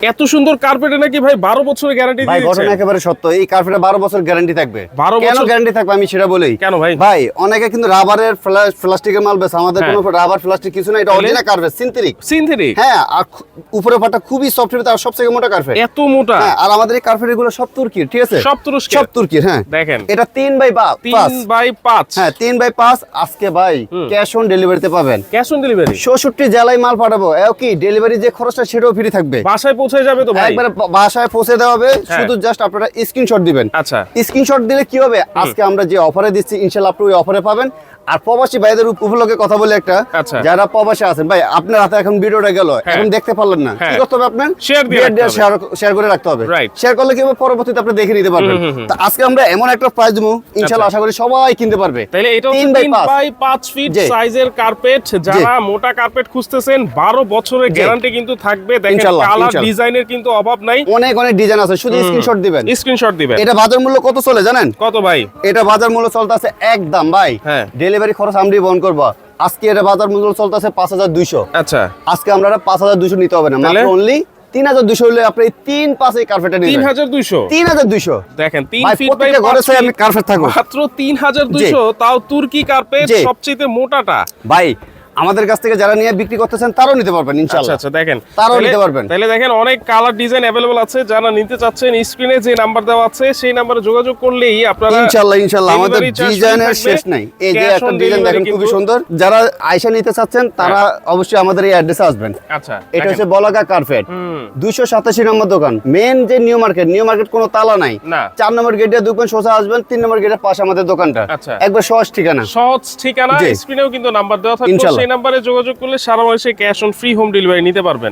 এত সুন্দর কার্পেটে নাকি ভাই 12 বছরের গ্যারান্টি ভাই দিয়েছে। ঘটনা একেবারে সত্য। এই কার্পেটে 12 বছর গ্যারান্টি থাকবে। 12 কেন বছর গ্যারান্টি থাকবে আমি সেটা বলি। কেন ভাই? ভাই অনেকে কিন্তু রাবারের প্লাস্টিকের মাল বেছে, আমাদের হ্যাঁ। কোনো রাবার প্লাস্টিক কিছু না, এটা অরিজিনাল কার্পেট, সিনথেটিক। সিনথেটিক হ্যাঁ, আর উপরে পাটা খুবই সফট হবে, তার সবথেকে মোটা কার্পেট। এত মোটা। হ্যাঁ, আর আমাদের এই কার্পেট গুলো সব তুর্কির, ঠিক আছে? সব তুরস্কের। সব তুর্কির। হ্যাঁ দেখেন এটা 3/5। 3/5। হ্যাঁ 3/5 আজকে ভাই ক্যাশ অন ডেলিভারিতে পাবেন। ক্যাশ অন ডেলিভারি 66 জেলায় মাল পাঠাবো, এও কি ডেলিভারি যে খরচটা সেটাও ফ্রি থাকবে। বাসায় পৌঁছে যাবে তো ভাই? একবারে বাসায় পৌঁছে দেওয়া হবে, হ্যাঁ। শুধু জাস্ট আপনারা স্ক্রিনশট দিবেন। আচ্ছা স্ক্রিনশট দিলে কি হবে, আজকে আমরা যে অফারে দিচ্ছি ইনশাআল্লাহ আপনি ওই অফারে পাবেন। আর প্রবাসী ভাইদের উপলক্ষে কথা বলে একটা, আচ্ছা। যারা প্রবাসী আছেন ভাই, আপনার হাতে এখন ভিডিওটা গেল, এখন দেখতে পারলেন না, কি হ্যাঁ। করতে হবে আপনার? Share দিয়ে রাখতে হবে। শেয়ার করে রাখতে হবে। Right. শেয়ার করলে কি হবে, পরবর্তীতে আপনি দেখে নিতে পারবেন। তো আজকে আমরা এমন একটা প্রাইস দেবো ইনশাআল্লাহ, আশা করি সবাই কিনতে পারবে। তাহলে এটা হচ্ছে 3/5 ফিট জি। সাইজের কার্পেট। যারা মোটা কার্পেট খুঁজতেছেন 12 বছরের গ্যারান্টি কিন্তু থাকবে। দেখেন ইনশাআল্লাহ, কালার ইনশাআল্লাহ। ডিজাইনের কিন্তু অভাব নাই। অনেক অনেক ডিজাইন আছে, শুধু স্ক্রিনশট দিবেন। স্ক্রিনশট দিবেন। এটা বাজার মূল্য কত চলে জানেন? কত ভাই? এটা বাজার মূল্য চলতেছে একদম ভাই, হ্যাঁ। ডেলিভারি খরচ আমরাই বহন করবো। আজকে এটা বাজার মূল্য চলতেছে 5200। আচ্ছা আজকে আমরা 5200 নিতে হবে না, তাহলে? মাত্র অনলি 3200 হলে আপনি 3/5 এই কার্পেটটা নিবেন। 3200। 3200 দেখেন 3 ভাই, ফিট বাই প্রত্যেকটা ঘরে 5 চাই আমি ফিট, কার্পেট থাকবো। মাত্র 3200। তাও তুর্কি কার্পেট, জি। সবচেয়ে মোটাটা। ভাই আমাদের কাছ থেকে যারা নিয়ে বিক্রি করতেছেন তারাও নিতে পারবেন আচ্ছা ইনশাআল্লাহ। আচ্ছা দেখেন তারাও তাহলে- নিতে পারবেন। তাহলে দেখেন অনেক কালার ডিজাইন अवेलेबल আছে। যারা নিতে চাচ্ছেন স্ক্রিনে যে নাম্বার দেওয়া আছে সেই নম্বরে যোগাযোগ করলেই আপনারা ইনশাআল্লাহ আমাদের delivery charge ডিজাইনের থাকবে। শেষ নাই। এই যে Cash একটা on ডিজাইন দেখেন delivery খুবই কিন্তু- সুন্দর, যারা আয়শা নিতে চাচ্ছেন তারা অবশ্যই আমাদের এই অ্যাড্রেসে আসবেন। আচ্ছা এটা দেখেন। হচ্ছে বলাকা কার্পেট, 287 নম্বর দোকান, মেন যে নিউ মার্কেট কোনো তালা নাই। না। 4 নম্বর গেটে ঢুকবেন, সোজা আসবেন, 3 নম্বর গেটের পাশে আমাদের দোকানটা। আচ্ছা। একবার সহজ ঠিকানা। সহজ ঠিকানা, জি। স্ক্রিনেও কিন্তু নাম্বার দেওয়া থাকবে। ইনশাআল্লাহ। সেই নম্বরে যোগাযোগ করলে সারা মাসে cash on free home delivery নিতে পারবেন।